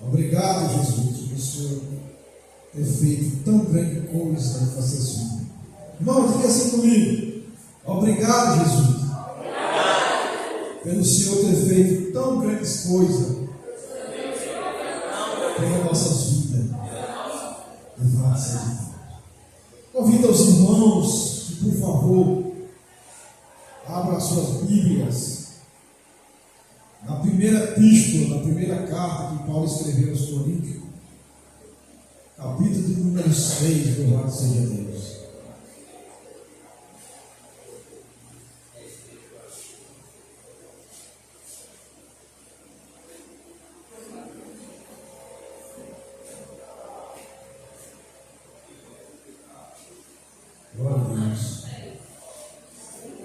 Obrigado, Jesus, por o Senhor ter feito tão grande coisa em nossas vidas. Irmão, diga assim comigo. Obrigado, Jesus, pelo Senhor ter feito tão grandes coisas pelas nossas vidas. Louvado seja Deus. Convido os irmãos que, por favor, abram as suas Bíblias na primeira epístola, na primeira carta que Paulo escreveu aos Coríntios, capítulo de número 6, louvado seja Deus. Glória a Deus.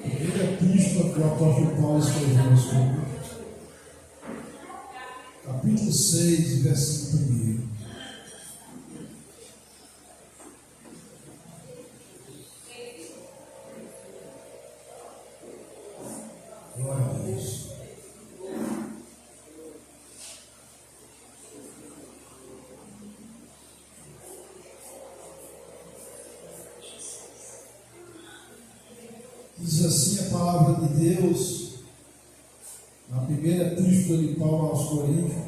Primeira epístola que o apóstolo Paulo escreveu aos Coríntios, capítulo 6, versículo 1. Glória a Deus. Diz assim a palavra de Deus, na primeira epístola de Paulo aos Coríntios,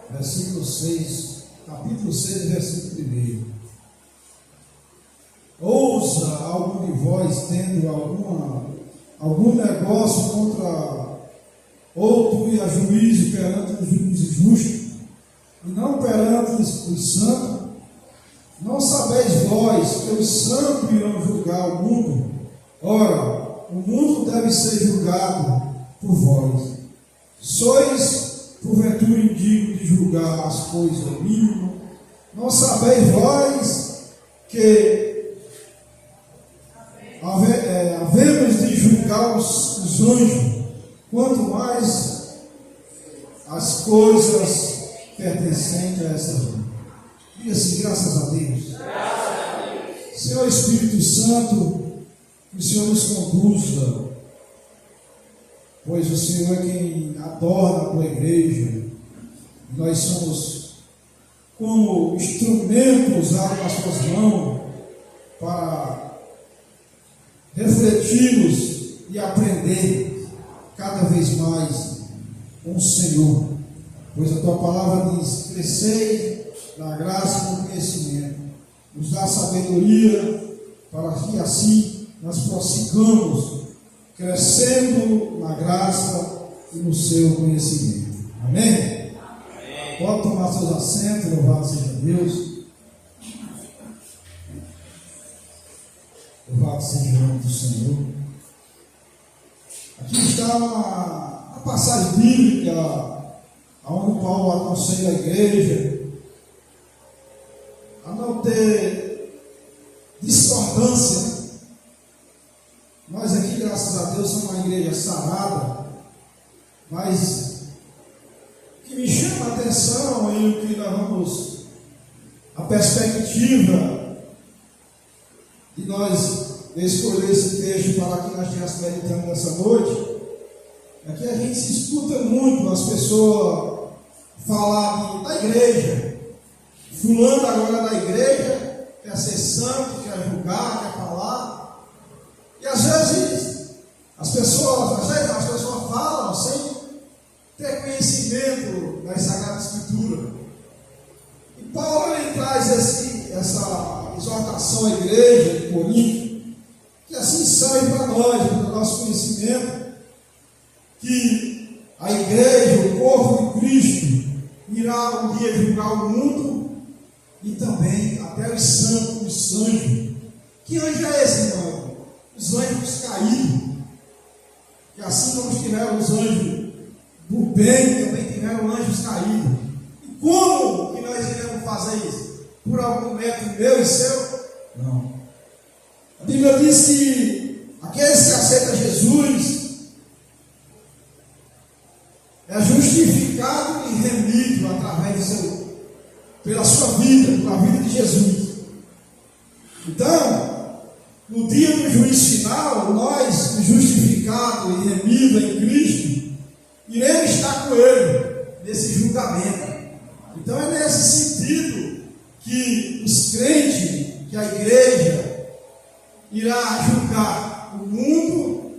versículo 6, capítulo 6, versículo 1. Ouça algum de vós tendo algum negócio contra outro e a juízo perante os juízes justos, e não perante os santos? Não sabeis vós que os santos irão julgar o mundo? Ora, o mundo deve ser julgado por vós. Sois, porventura, indignos de julgar as coisas mínimas? Não sabeis vós que havemos de julgar os anjos, quanto mais as coisas pertencentes a essa vida? Diga assim, graças a Deus. Senhor Espírito Santo, que o Senhor nos conduza, pois o Senhor é quem adora a tua igreja. Nós somos como instrumento usado nas tuas mãos para refletirmos e aprender cada vez mais com o Senhor, pois a tua palavra diz: crescei na graça e no conhecimento, nos dá sabedoria para que assim nós prossigamos crescendo na graça e no seu conhecimento. Amém? Amém. Pode tomar seus assentos, louvado seja Deus. Louvado seja o nome do Senhor. Aqui está a passagem bíblica onde Paulo aconselha a igreja a não ter discordância. Nós aqui, graças a Deus, somos uma igreja sarada, mas o que me chama a atenção e o que nós vamos, a perspectiva de nós escolher esse texto para que nós estivéssemos meditando nessa noite, é que a gente se escuta muito as pessoas falar da igreja. Fulano agora da igreja quer ser santo, quer julgar, quer falar. E às vezes as pessoas falam sem ter conhecimento da Sagrada Escritura. E Paulo ele traz essa exortação à igreja de Corinto, que assim serve para nós, para o nosso conhecimento, que a igreja, o corpo de Cristo, irá um dia julgar o mundo e também até os santos, os anjos. Que anjo é esse, irmão? Os anjos caídos, que assim como tiveram os anjos do bem, também tiveram anjos caídos. E como que nós iremos fazer isso? Por algum método meu e seu? Não. A Bíblia diz que aqueles que aceitam Jesus é justificado e remido através pela sua vida, pela vida de Jesus. Então, no dia do juízo final, nós, justificados e remidos em Cristo, iremos estar com Ele nesse julgamento. Então é nesse sentido que os crentes, que a igreja irá julgar o mundo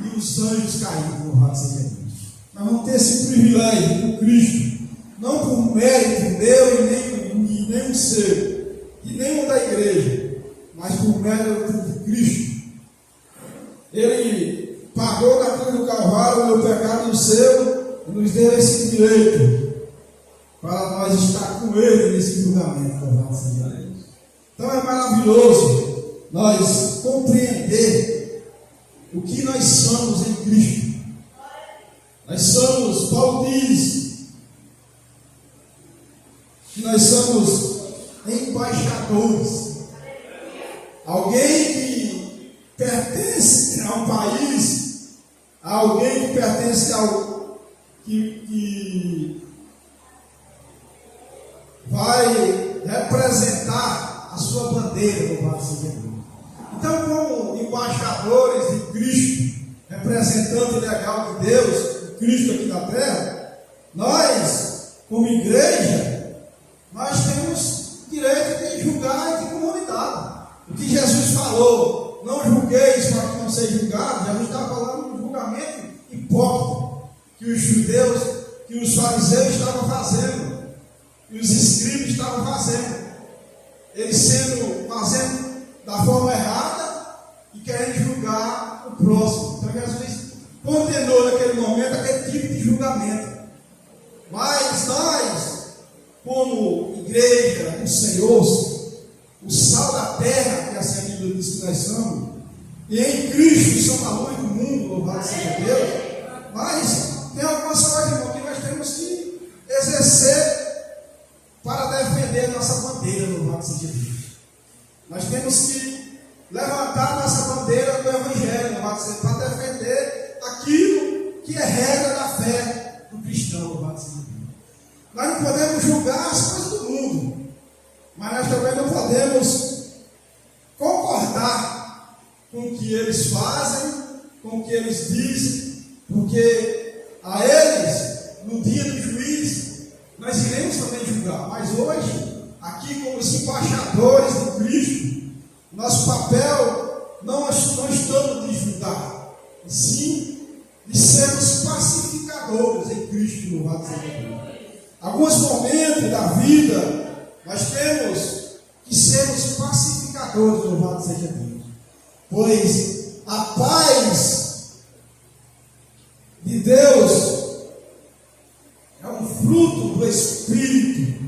e os anjos caídos, louvado seja Deus. Nós vamos ter esse privilégio com Cristo, não por mérito meu e nem o seu, e nem o da igreja, mas por mérito de Cristo. Ele pagou na cruz do Calvário o meu pecado e o seu, e nos deu esse direito para nós estar com Ele nesse julgamento. Então é maravilhoso nós compreender o que nós somos em Cristo. Nós somos, Paulo diz, que nós somos embaixadores. Alguém que pertence ao país, alguém que pertence ao que vai representar a sua bandeira, louvado seja Deus. Então, como embaixadores de Cristo, representante legal de Deus, de Cristo aqui na terra, nós, como igreja, nós temos direito de julgar e de comunidade. O que Jesus falou, não julgueis para que não seja julgado, Jesus estava falando de julgamento hipócrita que os judeus, que os fariseus estavam fazendo, e os escribas estavam fazendo. Eles fazendo da forma errada e querendo julgar o próximo. Então Jesus condenou naquele momento aquele tipo de julgamento. Mas nós, como igreja do Senhor, o sal da terra, que assim a Bíblia diz que nós somos, e em Cristo somos a luz do mundo, louvado seja Deus. Mas tem algumas coisas, irmão, que nós temos que exercer para defender a nossa bandeira, louvado seja Deus. Nós temos que levantar nossa bandeira do Evangelho, louvado seja Deus, para defender aquilo que é regra da fé do cristão, louvado seja Deus. Nós não podemos julgar as coisas do mundo, mas nós também não podemos concordar com o que eles fazem, com o que eles dizem, porque a eles, no dia do juízo, nós iremos também julgar. Mas hoje, aqui como os embaixadores de Cristo, nosso papel não estamos de julgar, e sim de sermos pacificadores em Cristo, louvado seja Deus. Alguns momentos da vida, nós temos que sermos pacificadores, louvado seja Deus. Pois a paz de Deus é um fruto do Espírito.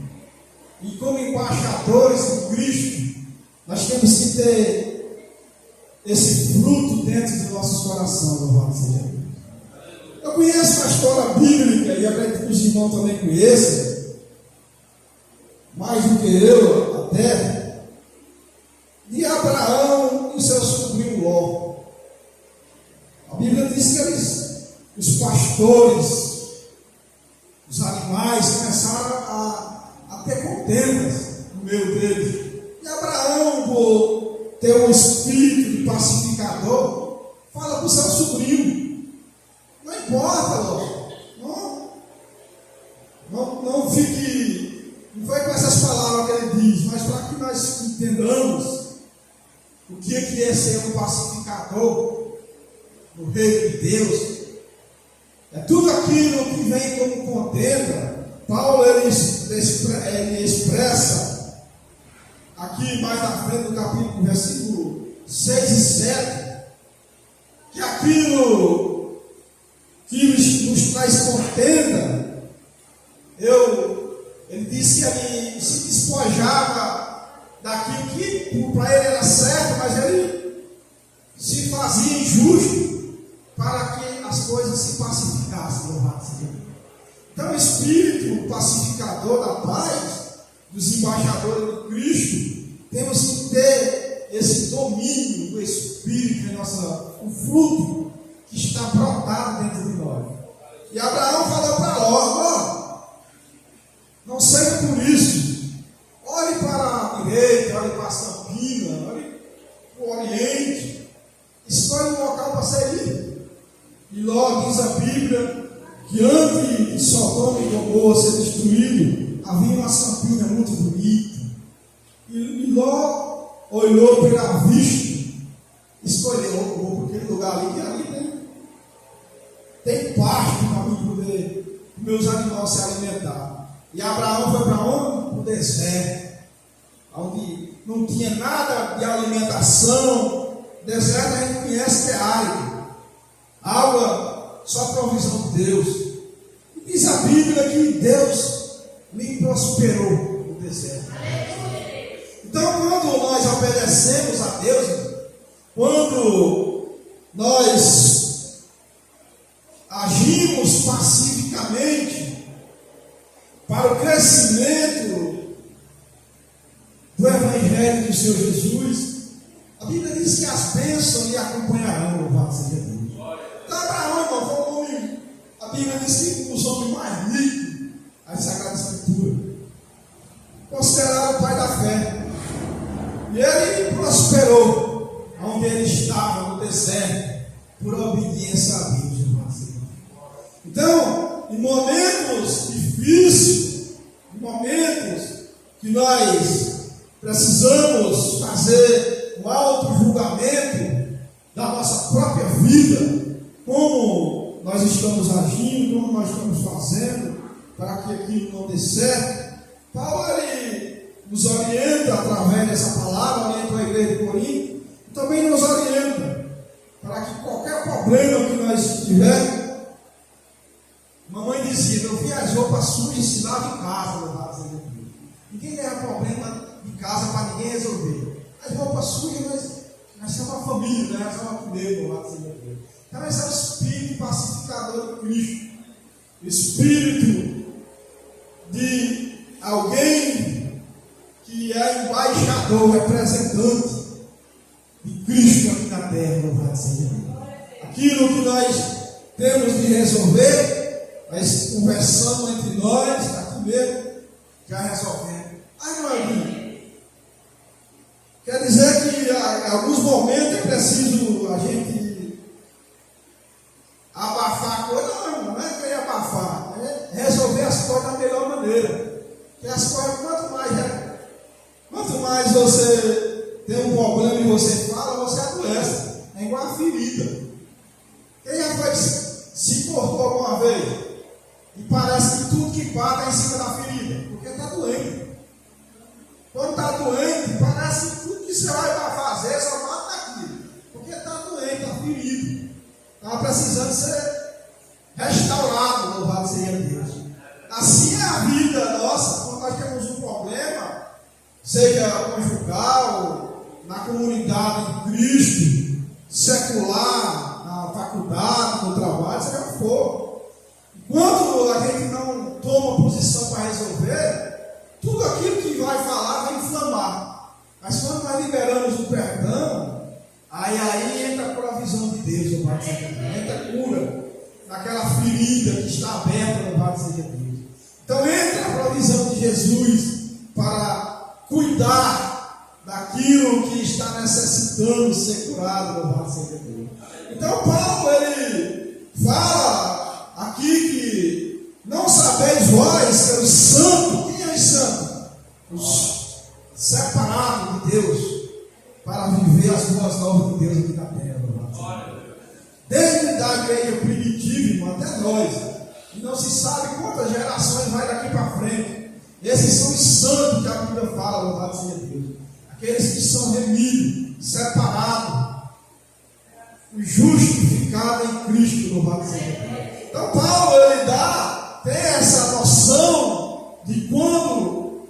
E como embaixadores de Cristo, nós temos que ter esse fruto dentro dos nossos corações, louvado seja Deus. Eu conheço uma história bíblica, e acredito que os irmãos também conheçam, mais do que eu até, de Abraão e seu sobrinho Ló. A Bíblia diz que os pastores, os animais começaram a ter contendas no meio deles. E Abraão, por ter um espírito de pacificador, fala para o seu sobrinho: não importa, Ló, não fique, não foi com essas palavras que ele diz, mas para que nós entendamos o que é ser um pacificador no reino de Deus. É tudo aquilo que vem como contenda. Paulo ele expressa aqui mais na frente do capítulo, versículo 6 e 7, que aquilo que nos traz contenda, ele disse que ele se despojava daquilo que para ele era certo, mas ele se fazia injusto para que as coisas se pacificassem, louvado seja Deus. Então o espírito pacificador da paz, dos embaixadores de Cristo, temos que ter esse domínio do Espírito em o fruto que está brotado dentro de nós. E Abraão falou para Ló: não seja por isso, olhe para a direita, olhe para a Campina, olhe para o Oriente, escolhe um local para você ir. E Ló, diz a Bíblia, que antes de Sodoma e Gomorra ser destruído, havia uma campina muito bonita. E Ló olhou pela vista, escolheu, vou para aquele lugar ali, que ali tem pasto para mim poder, meus animais se alimentar. E Abraão foi para onde? Para o deserto, onde não tinha nada de alimentação. Deserto a gente conhece que é árido, água só provisão de Deus. E diz a Bíblia que Deus lhe prosperou no deserto. Então, quando nós obedecemos a Deus, quando nós agimos pacificamente para o crescimento do Evangelho do Senhor Jesus, a Bíblia diz que as bênçãos lhe acompanharão, louvado seja Deus. Então, Abraão, irmão, foi um homem, a Bíblia diz que os homens mais ricos, a Sagrada Escritura, consideraram o pai da fé. E ele prosperou onde ele estava, no deserto, por obediência a Deus, irmão. Então, em momentos difíceis, em momentos que nós precisamos fazer um auto-julgamento da nossa própria vida, como nós estamos agindo, como nós estamos fazendo, para que aquilo não dê certo, Paulo ele nos orienta através dessa palavra, orienta a igreja de Corinto, e também nos orienta para que qualquer problema que nós tivermos. Mamãe dizia: meu filho, as roupas sujas se lavam em casa, louvado seja Deus. Ninguém leva problema de casa para ninguém resolver. As roupas sujas, nós somos uma família, né? Nós somos uma comer, louvado seja Deus. Então esse é o espírito pacificador de Cristo, o espírito de alguém que é embaixador, representante de Cristo aqui na terra, louvado seja Deus. Aquilo que nós temos de resolver, nós conversamos entre nós, está aqui mesmo, já resolvemos. Aí, meu amigo, quer dizer que em alguns momentos é preciso a gente abafar a coisa. Não é querer abafar, é resolver as coisas da melhor maneira. Porque as coisas, quanto mais você tem um problema e você fala, você adoece. É igual a ferida. Quem já foi se cortou alguma vez? E parece que tudo que bate é em cima da ferida, porque está doente. Quando está doente, parece que tudo que você vai fazer só bate naquilo, porque está doente, está ferido, está precisando ser restaurado, louvado seja Deus. Assim é a vida nossa, quando nós temos um problema, seja conjugal, na comunidade de Cristo, secular, na faculdade, no trabalho, seja o que for. Quando a gente não toma posição para resolver, tudo aquilo que vai falar vai inflamar. Mas quando nós liberamos o perdão, aí entra a provisão de Deus, louvado seja Deus. Entra a cura naquela ferida que está aberta, louvado seja Deus. Então entra a provisão de Jesus para cuidar daquilo que está necessitando ser curado, louvado seja Deus. Então Paulo ele fala aqui que não sabeis vós que os santos, quem é os santos? Os separados de Deus para viver as boas novas de Deus aqui na terra. Desde a igreja primitiva, irmão, até nós. E não se sabe quantas gerações vai daqui para frente. Esses são os santos que a Bíblia fala, louvado seja Deus. Aqueles que são remidos, separados, justificados em Cristo, louvado seja Deus. Então Paulo ele tem essa noção de quando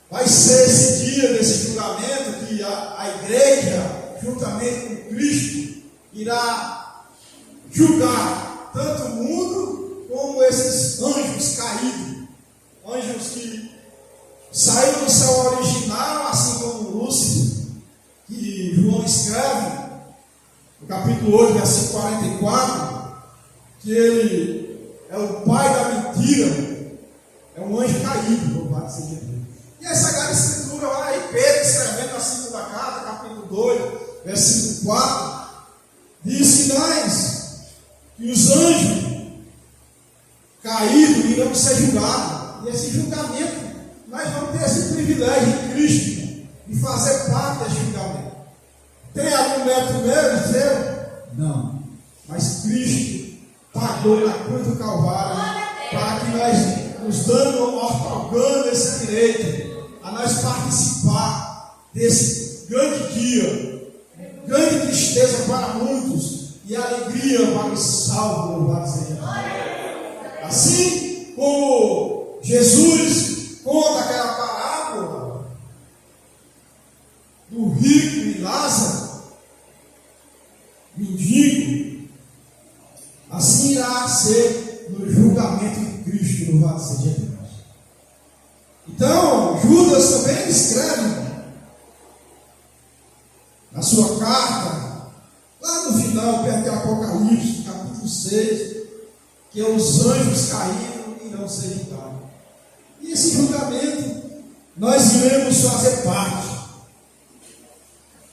vai ser esse dia desse julgamento, que a igreja, juntamente com Cristo, irá julgar tanto o mundo como esses anjos caídos, anjos que saíram do céu original, assim como Lúcifer, que João escreve no capítulo 8, versículo 44, que ele é o pai da mentira, é um anjo caído, louvado seja Deus. E essa Sagrada Escritura lá, aí Pedro escrevendo na segunda carta, capítulo 2, versículo 4, diz que os anjos caídos irão ser julgados. E esse julgamento, nós vamos ter esse privilégio em Cristo de fazer parte desse julgamento. Tem algum mérito meu e seu? Não. Mas Cristo pagou na cruz do Calvário para que nós nos otorgando esse direito a nós participar desse grande dia, grande tristeza para muitos e alegria para os salvos, louvado seja Deus. Assim como Jesus conta aquela parábola do rico e Lázaro, mendigo, assim irá ser no julgamento de Cristo, louvado seja Deus. Então, Judas também escreve na sua carta, lá no final, perto de Apocalipse, capítulo 6, que os anjos caíram e não se irritaram. E esse julgamento nós iremos fazer parte.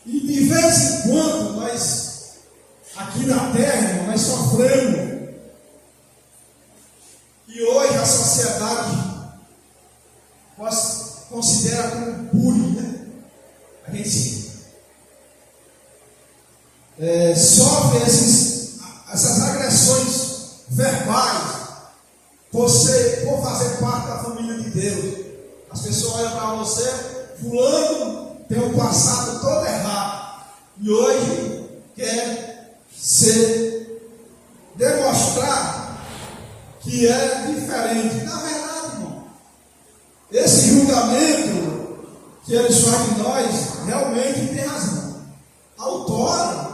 E de vez em quando nós, aqui na terra, nós sofremos. E hoje a sociedade considera como bullying, né? A gente sofre essas agressões verbais por fazer parte da família de Deus. As pessoas olham para você, fulano tem um passado todo errado e hoje quer demonstrar que é diferente. Na verdade, irmão, esse julgamento que eles fazem de nós realmente tem razão. Autora,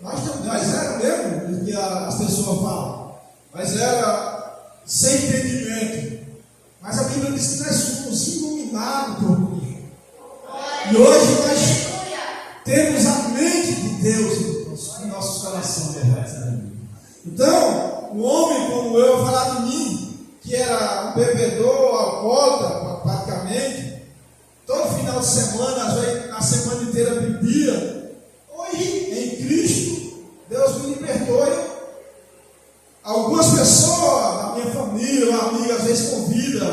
nós era mesmo o que as pessoas falam, mas era sem entendimento. Mas a Bíblia diz que nós somos iluminados por Cristo. E hoje nós temos a mente de Deus em nossos corações. Então, um homem como eu, falar de mim, que era um bebedor, alcoólatra, praticamente, todo final de semana, às vezes na semana inteira bebia. Hoje, em Cristo, Deus me libertou. Algumas pessoas da minha família, uma amiga, às vezes convida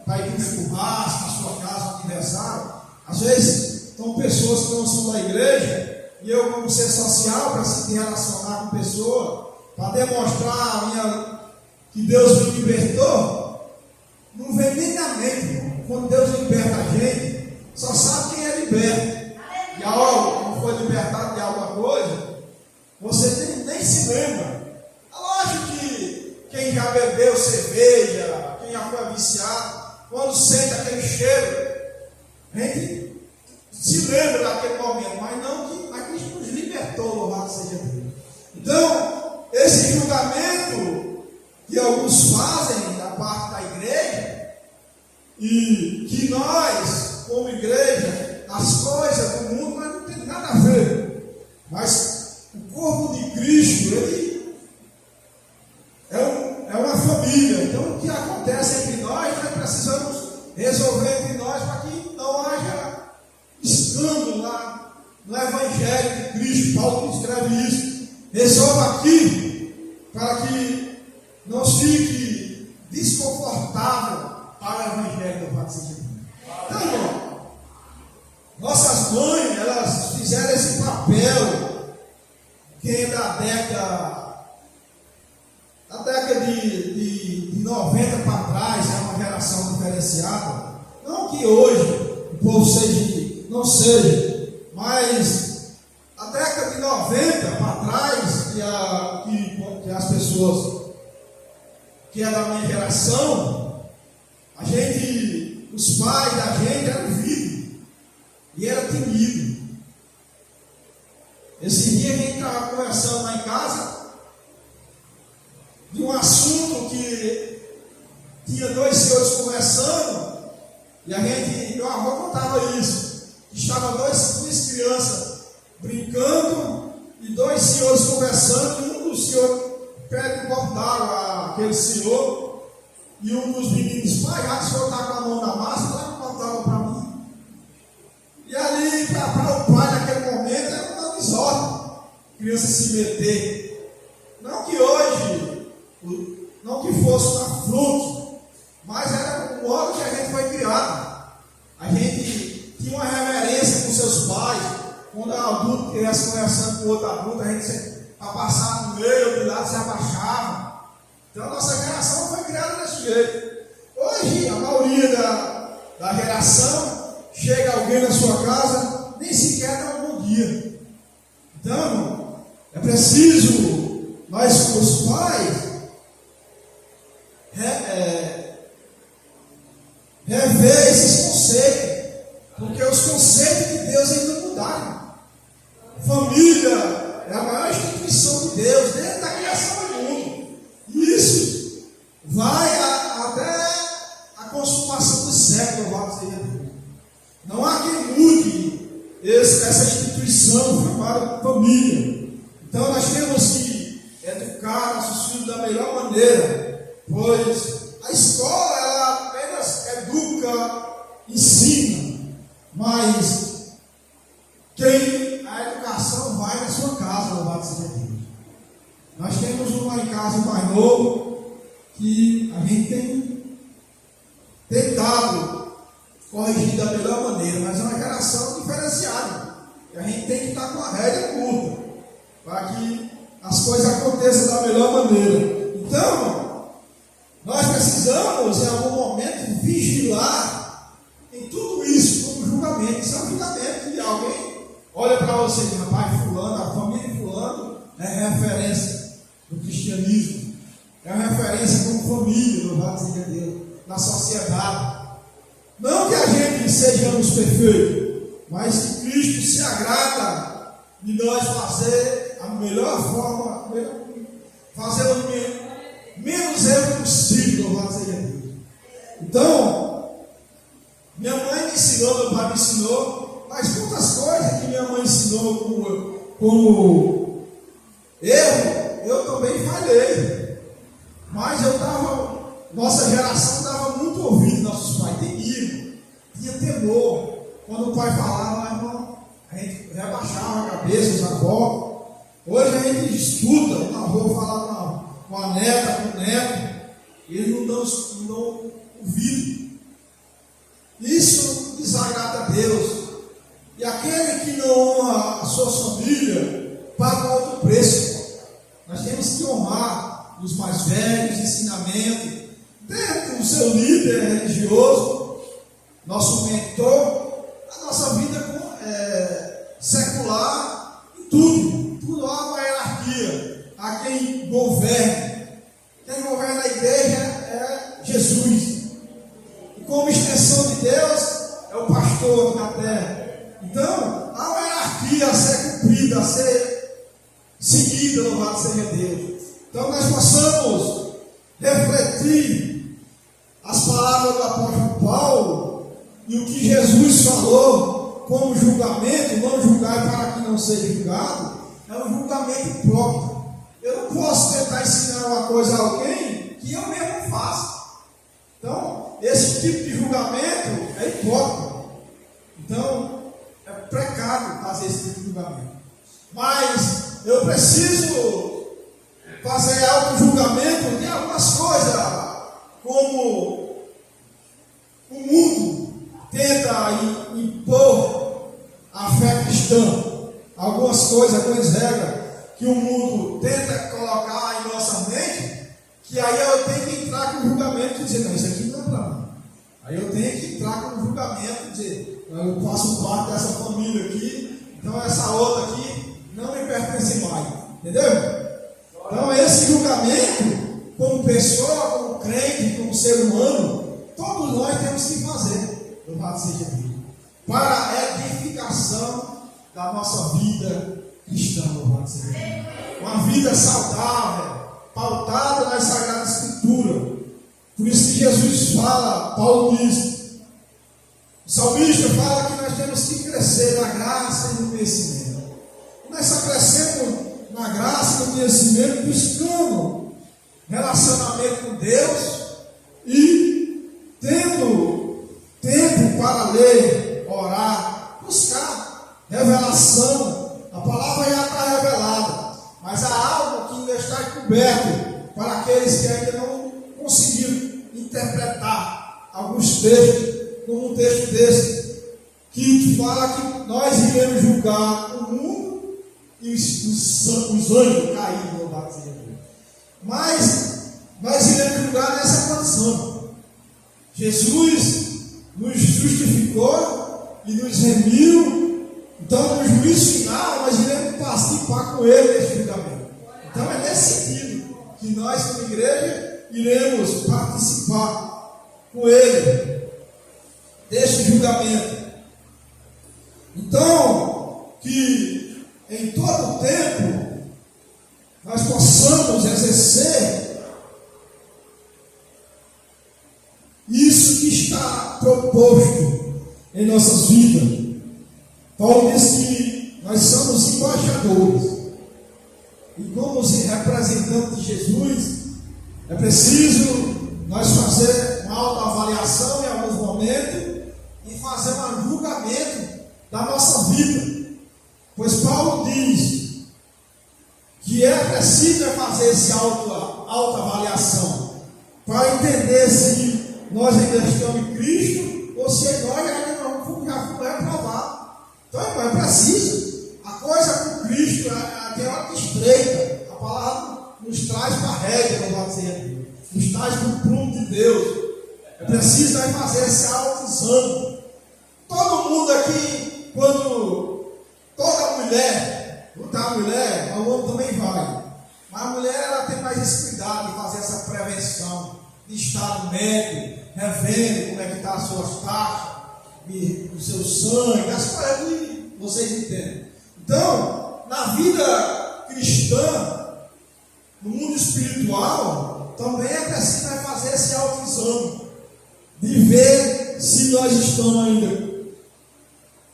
para ir para um churrasco, na sua casa, no aniversário. Às vezes, são pessoas que não são da igreja, e eu, como ser social, para se relacionar com pessoas, para demonstrar que Deus me libertou, não vem nem na mente, irmão. Quando Deus liberta a gente, só sabe quem é liberto. E a hora que foi libertado de alguma coisa, você nem se lembra. Lógico que quem já bebeu cerveja, quem já foi viciado, quando sente aquele cheiro, a gente se lembra daquele momento, mas não que a Cristo nos libertou, louvado seja Deus. Então, esse julgamento que alguns fazem da parte da igreja, e que nós, como igreja, as coisas do mundo, mas não tem nada a ver. Mas o corpo de Cristo, ele é uma família. Então, o que acontece entre nós precisamos resolver entre nós para que não haja escândalo lá no Evangelho de Cristo. Paulo escreve isso. Resolva aqui para que não fique desconfortável para o Evangelho do Pai de Deus. Então, irmão, nossas mães, elas fizeram esse papel que é da década de 90 para trás, é uma geração diferenciada. Não que hoje o povo não seja, mas a década de 90 para trás, que as pessoas que é da minha geração, os pais da gente eram vivos e era temido. Esse dia a gente estava conversando lá em casa de um assunto que tinha dois senhores conversando, e meu avô contava isso. Estavam duas crianças brincando e dois senhores conversando, e um dos senhores pede um copo d'água àquele senhor, e um dos meninos diz: pai, já que o senhor está com a mão na massa, dá um copo d'água para mim. E ali, para o pai naquele momento, era uma desordem, criança se meter. Não que hoje, não que fosse uma fruto, mas era foi criada. A gente tinha uma reverência com seus pais. Quando um adulto estivesse conversando com outro adulto, a gente para passar no meio, do lado se abaixava. Então a nossa geração foi criada desse jeito. Hoje, a maioria da geração, chega alguém na sua casa, nem sequer dá um bom dia. Então, é preciso nós, como os pais, rever esses conceitos, porque os conceitos de Deus ainda não mudaram. Família é a maior instituição de Deus, desde a criação do mundo. E isso vai até a consumação do século, louvado seja Deus. Não há quem mude essa instituição chamada família. Então nós temos que educar nossos filhos da melhor maneira, pois a escola ela apenas educa, ensina, mas a educação vai na sua casa, louvado seja Deus. Nós temos um lá em casa, um mais novo, que a gente tem tentado corrigir da melhor maneira, mas é uma geração diferenciada. E a gente tem que estar com a rédea curta, para que as coisas aconteçam da melhor maneira. Então, nós precisamos, em algum momento, vigiar em tudo isso, como julgamento. Isso é um julgamento de alguém. Olha para você, rapaz, fulano, a família de fulano é referência do cristianismo, é uma referência como família, louvado seja Deus, na sociedade. Não que a gente sejamos perfeitos, mas que Cristo se agrada de nós fazer a melhor forma, fazer o menos erro possível, louvado seja Deus. Então, minha mãe me ensinou, meu pai me ensinou, mas quantas coisas que minha mãe ensinou como eu também falhei. Mas nossa geração estava muito ouvido, nossos pais tinha temor. Quando o pai falava, irmão, a gente rebaixava a cabeça, os avós. Hoje a gente escuta, o avô falar com a neta, com o neto, e eles não dão ouvido. Isso desagrada a Deus. E aquele que não honra a sua família, paga outro preço. Nós temos que honrar os mais velhos, ensinamentos, dentro do seu líder religioso, nosso mentor, a nossa vida secular, em tudo há uma hierarquia. Há quem governe. Quem governa a igreja é Jesus. E como extensão de Deus, é o pastor da terra. Então, há uma hierarquia a ser cumprida, a ser seguida, louvado seja Deus. Então, nós possamos refletir as palavras do apóstolo Paulo e o que Jesus falou como julgamento, não julgar para que não seja julgado, é um julgamento próprio. Eu não posso tentar ensinar uma coisa a alguém que eu mesmo faço. Então, esse tipo de julgamento é hipócrita. Então, é precário fazer esse tipo de julgamento. Mas eu preciso fazer auto-julgamento de algumas coisas, como o mundo tenta impor a fé cristã. Algumas coisas, algumas regras que o mundo tenta colocar em nossa mente, que aí eu tenho que entrar com o julgamento e dizer, não, isso aqui não é para mim. Aí eu tenho que entrar com o julgamento e dizer, eu faço parte dessa família aqui, então essa outra aqui não me pertence mais. Entendeu? Então esse julgamento, como pessoa, como crente, como ser humano, todos nós temos que fazer, louvado seja Deus, para a edificação da nossa vida cristã, louvado seja Deus. Uma vida saudável, pautada nas Sagradas Escrituras. Por isso que Jesus fala, Paulo diz, o salmista fala que nós temos que crescer na graça e no conhecimento. Nós só crescemos na graça e no conhecimento buscando relacionamento com Deus e tendo tempo para ler, orar, buscar revelação. A palavra já está revelada, mas há algo que ainda está encoberto para aqueles que ainda não conseguiram interpretar. alguns textos, como um texto desse, que fala que nós iremos julgar o mundo e os anjos caídos, louvado seja Deus. Mas nós iremos julgar nessa condição. Jesus nos justificou e nos remiu. Então, no juízo final, nós iremos participar com Ele nesse julgamento. Então, é nesse sentido que nós, como igreja, iremos participar com Ele deste julgamento. Então, que em todo o tempo nós possamos exercer isso que está proposto em nossas vidas. Paulo diz que nós somos embaixadores. E como representantes de Jesus, é preciso nós fazer uma autoavaliação em alguns momentos e fazer um julgamento da nossa vida. Pois Paulo diz que é preciso fazer essa autoavaliação para entender se nós ainda estamos em Cristo ou se nós ainda não fomos reprovados. Então é preciso. A coisa com Cristo é hora estreita. A palavra nos traz para a rédea, louvado seja Deus. Nos traz para o prumo de Deus. É preciso nós fazer esse autoexame. Todo mundo aqui, quando toda mulher, não está a mulher, o homem também vai. Mas a mulher ela tem mais esse cuidado de fazer essa prevenção, de estar no médico, revendo como é que está as suas taxas, o seu sangue, as coisas que vocês entendem. Então, na vida cristã, no mundo espiritual, também é preciso fazer esse autoexame, de ver se nós estamos ainda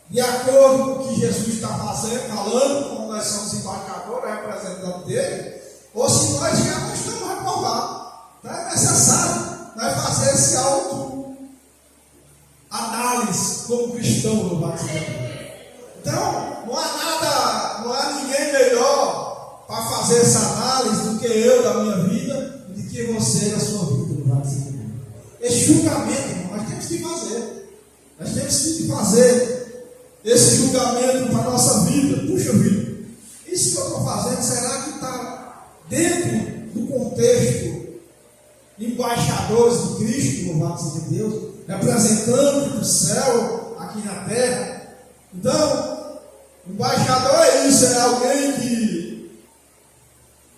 de acordo com o que Jesus está falando, como nós somos embaixadores, representantes dele, ou se nós já não estamos reprovados. Então é necessário nós fazer esse auto-análise como cristão no batismo. Então, não há ninguém melhor para fazer essa análise do que eu da minha vida e do que você da sua vida no batismo. Esse julgamento, irmão, nós temos que fazer. Nós temos que fazer esse julgamento para a nossa vida. Puxa vida, isso que eu estou fazendo, será que está dentro do contexto embaixadores de Cristo, louvado seja Deus, representantes do céu aqui na terra? Então, embaixador é isso, é alguém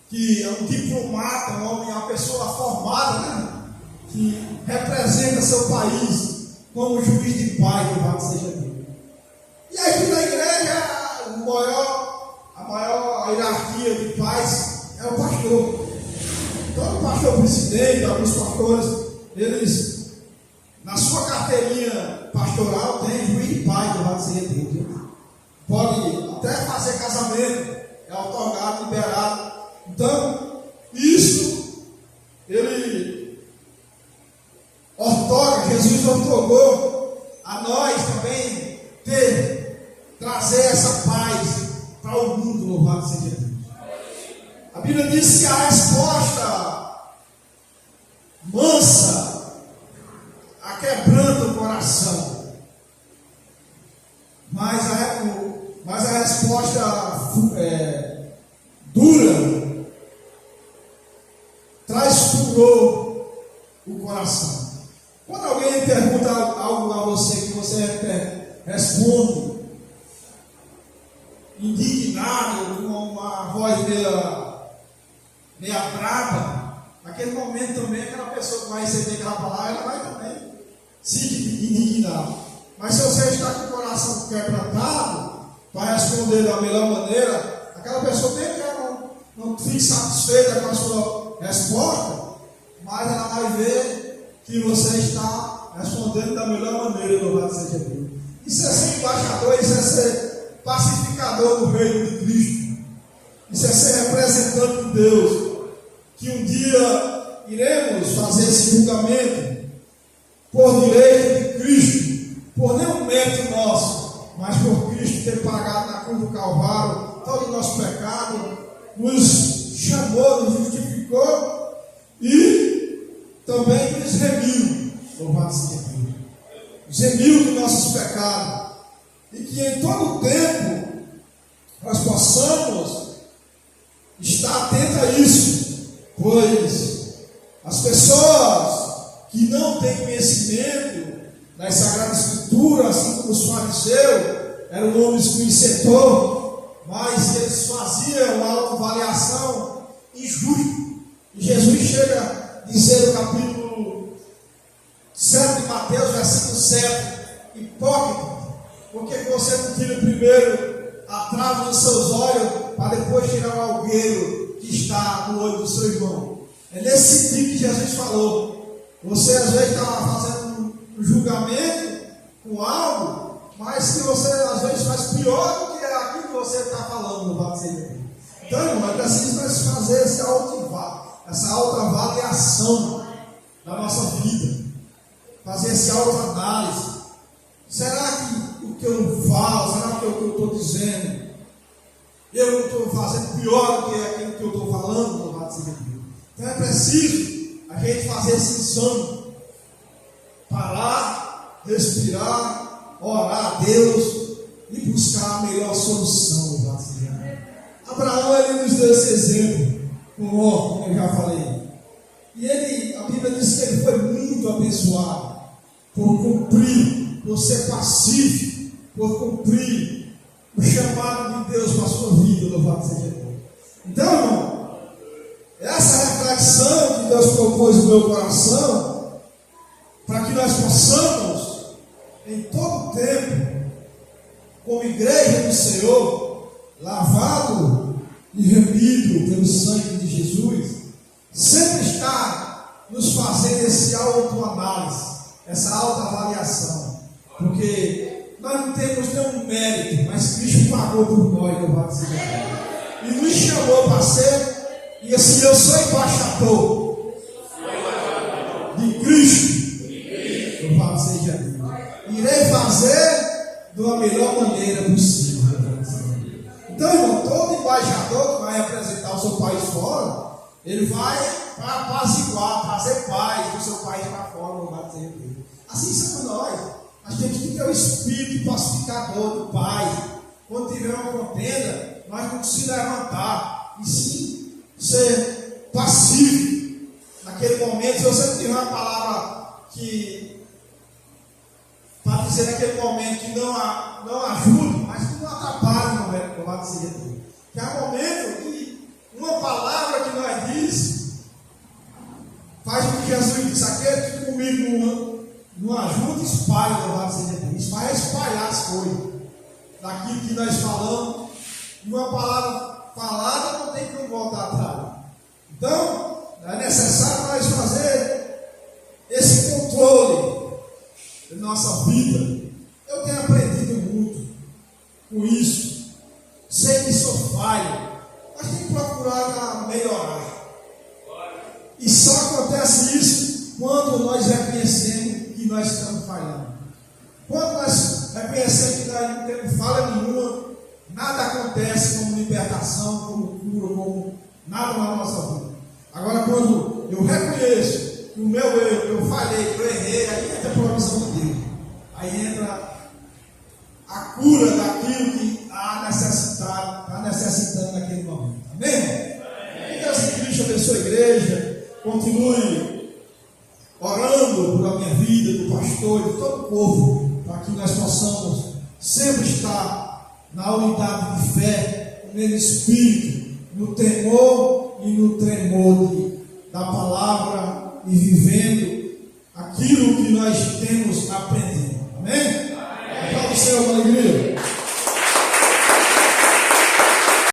que é um diplomata, uma pessoa formada, né? Que representa seu país como juiz de paz, louvado seja Deus. E aqui na igreja, a maior hierarquia de paz é o pastor. Então, o pastor presidente, alguns pastores, eles, na sua carteirinha pastoral, tem juiz de paz, louvado seja Deus. Pode até fazer casamento, é otorgado, liberado. Então, isso, ele outorga, Jesus outorgou a nós também trazer essa paz para o mundo, louvado seja Deus. A Bíblia diz que a resposta mansa aquebranta o coração, mas a resposta dura traz furor o coração. Quando alguém pergunta algo a você que você responde indignado, com uma voz meia brava, naquele momento também aquela pessoa que vai receber aquela palavra, ela vai também se indignar. Mas se você está com o coração quebrantado, vai responder da melhor maneira, aquela pessoa tem que não fique satisfeita com a sua resposta, mas ela vai ver que você está respondendo da melhor maneira, louvado seja Deus. Isso é ser embaixador, isso é ser pacificador do reino de Cristo. Isso é ser representante de Deus. Que um dia iremos fazer esse julgamento por direito de Cristo, por nenhum mérito nosso, mas por Cristo ter pagado na cruz do Calvário todo o nosso pecado, nos chamou, nos justificou e também nos remiu. Louvado louvado seja Deus. Nos remiu dos nossos pecados. E que em todo o tempo nós possamos estar atentos a isso, pois as pessoas que não têm conhecimento das Sagradas Escrituras, assim como os fariseus, eram homens conhecedores, mas eles faziam uma autoavaliação injusta. E Jesus chega a dizer no capítulo 7 de Mateus, versículo 7, hipócrita, porque você não tira primeiro a trave dos seus olhos, para depois tirar o algueiro que está no olho do seu irmão. É nesse sentido que Jesus falou. Você às vezes está fazendo um julgamento com algo, mas que você às vezes faz pior do que aquilo que você está falando no batismo. Então, irmão, é preciso nós fazer essa autoavaliação da nossa vida, fazer essa autoanálise. Será que o que eu falo, será que o que eu estou dizendo, eu não estou fazendo pior do que aquilo que eu estou falando no batismo? Então é preciso a gente fazer esse exame, parar, respirar, orar a Deus e buscar a melhor solução no batismo. Abraão, ele nos deu esse exemplo, como eu já falei. E a Bíblia diz que ele foi muito abençoado por cumprir, por ser pacífico, por cumprir o chamado de Deus para a sua vida, louvado seja Deus. Então, irmão, essa reflexão que Deus propôs no meu coração, para que nós possamos, em todo tempo, como igreja do Senhor, lavado e remido pelo sangue de Jesus, sempre estar nos fazendo esse autoanálise, essa autoavaliação, porque nós não temos nenhum mérito, mas Cristo pagou por nós, louvado seja Deus, e nos chamou para ser. E assim, eu sou embaixador de Cristo, louvado seja Deus. Irei fazer de uma melhor maneira possível. Então, irmão, todo embaixador que vai apresentar o seu país fora, ele vai para apaziguar, trazer paz do seu país para fora, louvado seja Deus. Assim somos nós. Nós temos que ter o espírito pacificador do Pai. Quando tiver uma contenda, nós não se levantar, e sim ser passivo naquele momento. Se você tiver uma palavra que para dizer naquele momento que não ajude, mas que não atrapalhe no momento, louvado seja Deus. Que há momento que uma palavra que nós diz faz o que Jesus disse: aquele que comigo não ajuda, espalha, louvado seja Deus. Espalha, espalhar as coisas daquilo que nós falamos. Uma palavra falada não tem como voltar atrás. Então, é necessário nós fazer esse controle da nossa vida. Eu tenho aprendido muito com isso. Sei que sou falho, mas tem que procurar melhorar. E só acontece isso quando nós reconhecemos que nós estamos falhando. Quando nós reconhecemos que nós não temos falha nenhuma, nada acontece como libertação, como cura, como nada na nossa vida. Agora, quando eu reconheço que o meu erro, que eu falhei, que eu errei, aí entra a provisão de Deus. Aí entra a cura daquilo que está necessitando naquele momento. Amém? Que Deus em Cristo abençoe a igreja. Continue orando pela minha vida, do pastor e de todo o povo, para que nós possamos sempre estar na unidade de fé, no mesmo espírito, no temor e no tremor da palavra, e vivendo aquilo que nós temos aprendido